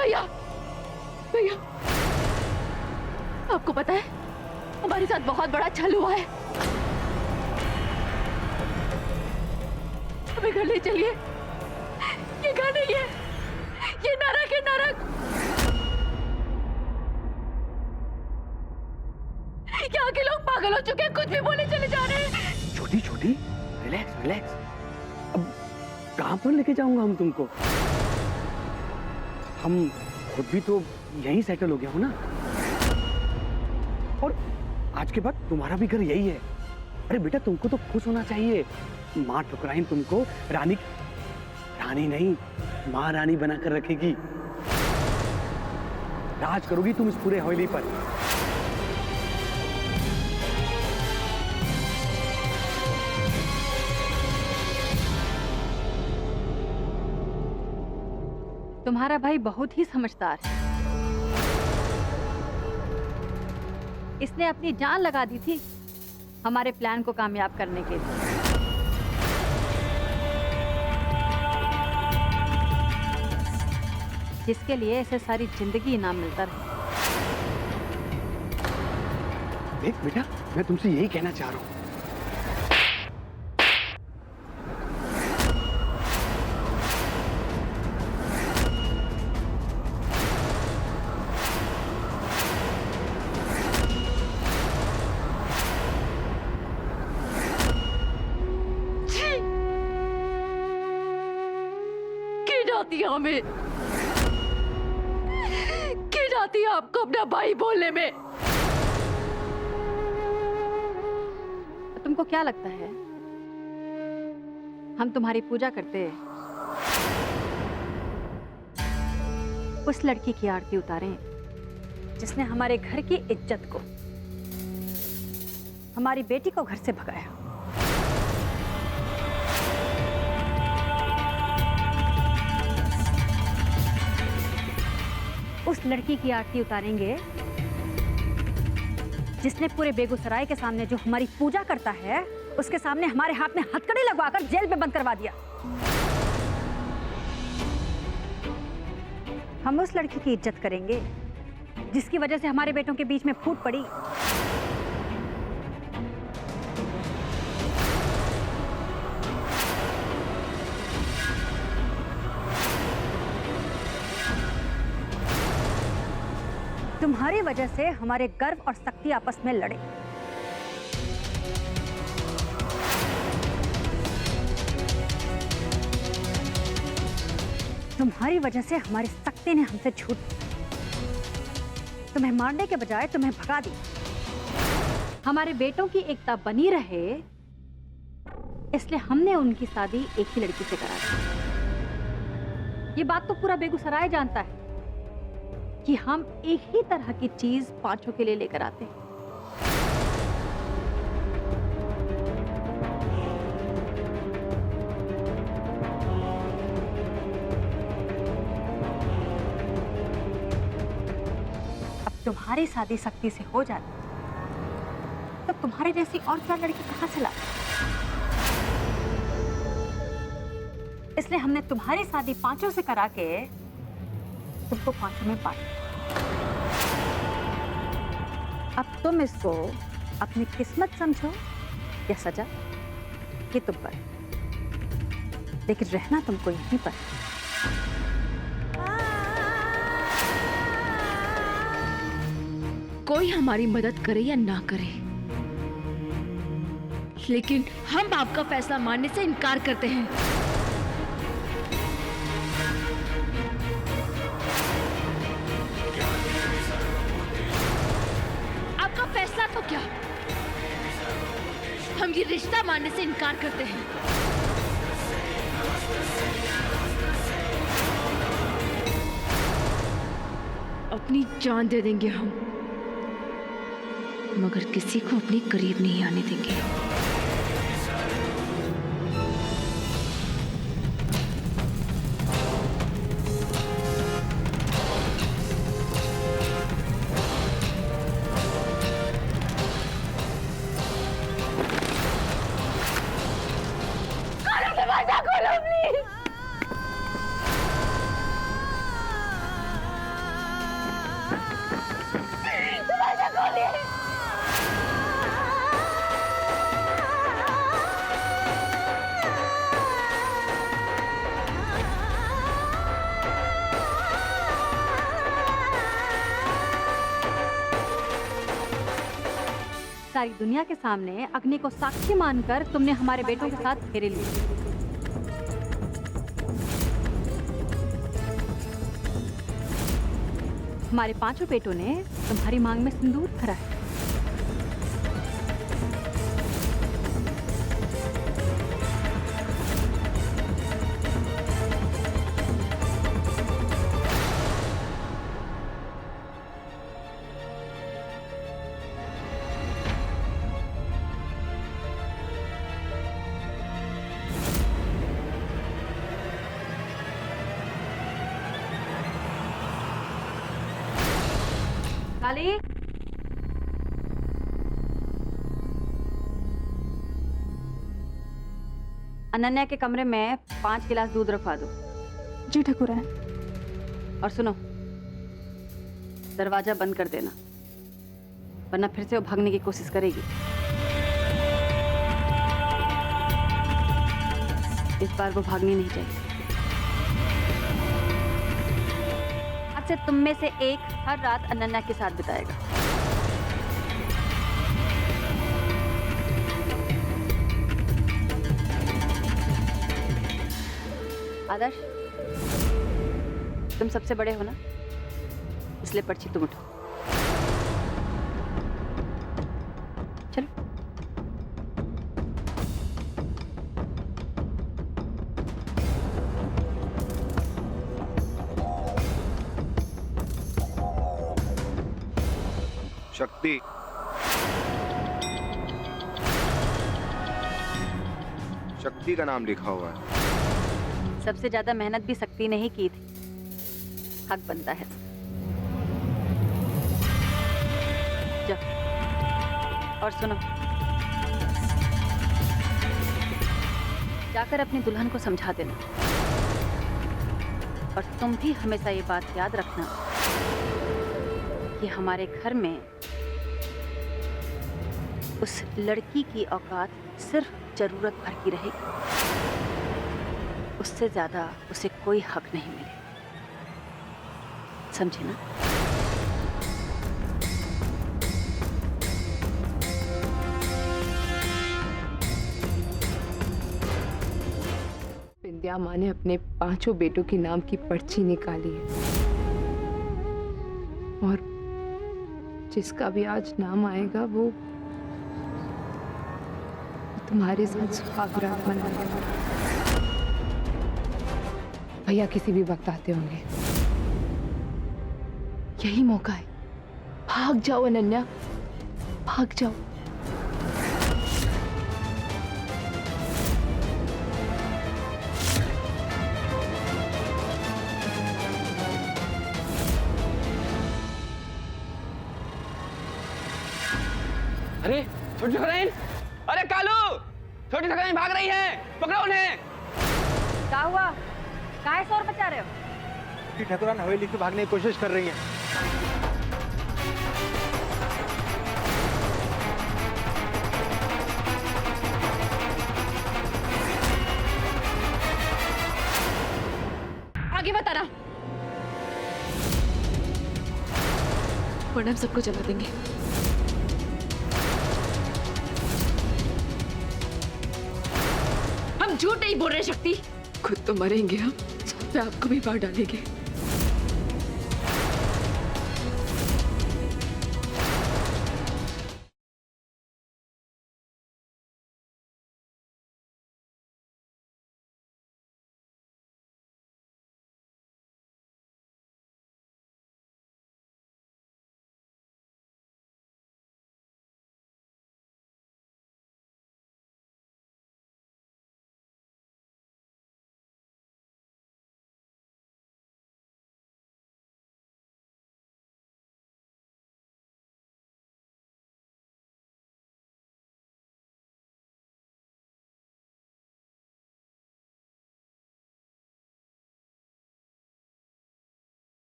भैया, भैया आपको पता है हमारे साथ बहुत बड़ा छल हुआ है। हमें घर ले चलिए। ये घर नहीं है, ये नरक है, नरक। यहाँ के लोग पागल हो चुके हैं, कुछ भी बोले चले जा रहे हैं। छोटी छोटी रिलैक्स रिलैक्स। अब कहाँ पर लेके जाऊंगा हम तुमको? हम खुद भी तो यहीं सेटल हो गया हो ना, और आज के बाद तुम्हारा भी घर यही है। अरे बेटा तुमको तो खुश होना चाहिए। माँ ठुकराइन तुमको रानी नहीं महारानी बनाकर रखेगी। राज करोगी तुम इस पूरे हवेली पर। तुम्हारा भाई बहुत ही समझदार है। इसने अपनी जान लगा दी थी हमारे प्लान को कामयाब करने के लिए। जिसके लिए इसे सारी जिंदगी इनाम मिलता रहा। देख बेटा, मैं तुमसे यही कहना चाह रहा हूं। हमें क्या जाती है आपको अपना भाई बोलने में? तुमको क्या लगता है हम तुम्हारी पूजा करते हैं? उस लड़की की आरती उतारें जिसने हमारे घर की इज्जत को, हमारी बेटी को घर से भगाया। उस लड़की की आरती उतारेंगे जिसने पूरे बेगूसराय के सामने जो हमारी पूजा करता है उसके सामने हमारे हाथ में हथकड़ी लगवाकर जेल में बंद करवा दिया। हम उस लड़की की इज्जत करेंगे जिसकी वजह से हमारे बेटों के बीच में फूट पड़ी। तुम्हारी वजह से हमारे गर्व और शक्ति आपस में लड़े। तुम्हारी वजह से हमारी शक्ति ने हमसे छूट, तुम्हें मारने के बजाय तुम्हें भगा दी। हमारे बेटों की एकता बनी रहे इसलिए हमने उनकी शादी एक ही लड़की से करा दी। ये बात तो पूरा बेगूसराय जानता है कि हम एक ही तरह की चीज पांचों के लिए लेकर आते हैं। अब तुम्हारी शादी शक्ति से हो जाती तो तुम्हारे जैसी और क्या लड़की कहां से लाते? इसलिए हमने तुम्हारी शादी पांचों से करा के तुमको पांचों में बांट। अब तुम इसको अपनी किस्मत समझो या सजा, ये तुम पर, लेकिन रहना तुमको यहीं पर। कोई हमारी मदद करे या ना करे, लेकिन हम आपका फैसला मानने से इनकार करते हैं। आपका फैसला तो क्या, हम ये रिश्ता मानने से इनकार करते हैं। अपनी जान दे देंगे हम, मगर किसी को अपने करीब नहीं आने देंगे। खोलो, दरवाजा खोलो प्लीज। सारी दुनिया के सामने अग्नि को साक्षी मानकर तुमने हमारे बेटों के साथ फेरे लिए। हमारे 5 बेटों ने तुम्हारी मांग में सिंदूर भरा है। काली, अनन्या के कमरे में 5 गिलास दूध रखवा दो। जी ठाकुराइन। और सुनो, दरवाजा बंद कर देना, वरना फिर से वो भागने की कोशिश करेगी। इस बार वो भागनी नहीं चाहिए। आज से तुम में से एक हर रात अनन्या के साथ बिताएगा। आदर्श, तुम सबसे बड़े हो ना, इसलिए पर्ची तुम उठाओ। चलो। शक्ति, शक्ति का नाम लिखा हुआ है। सबसे ज्यादा मेहनत भी शक्ति ने ही की थी, हक बनता है। जाओ और सुनो, जाकर अपनी दुल्हन को समझा देना, और तुम भी हमेशा ये बात याद रखना कि हमारे घर में उस लड़की की औकात सिर्फ जरूरत भर की रहेगी, उससे ज्यादा उसे कोई हक नहीं मिले। समझे ना? विंध्या माँ ने अपने 5 बेटों के नाम की पर्ची निकाली है, और जिसका भी आज नाम आएगा वो तुम्हारे साथ सुहागरात मनाएगा। भैया किसी भी वक्त आते होंगे, यही मौका है। भाग जाओ अनन्या, भाग जाओ। अरे छोटी ठकुराइन, अरे कालू, छोटी ठकुराइन भाग रही है, पकड़ो उन्हें। क्या हुआ? काहे शोर मचा रहे हो? ठकुराइन हवेली से भागने की कोशिश कर रही हैं। आगे बताना, वरना हम सबको जला देंगे। हम झूठ नहीं बोल रहे शक्ति, खुद तो मरेंगे हम, साथ में आपको भी मार डालेंगे।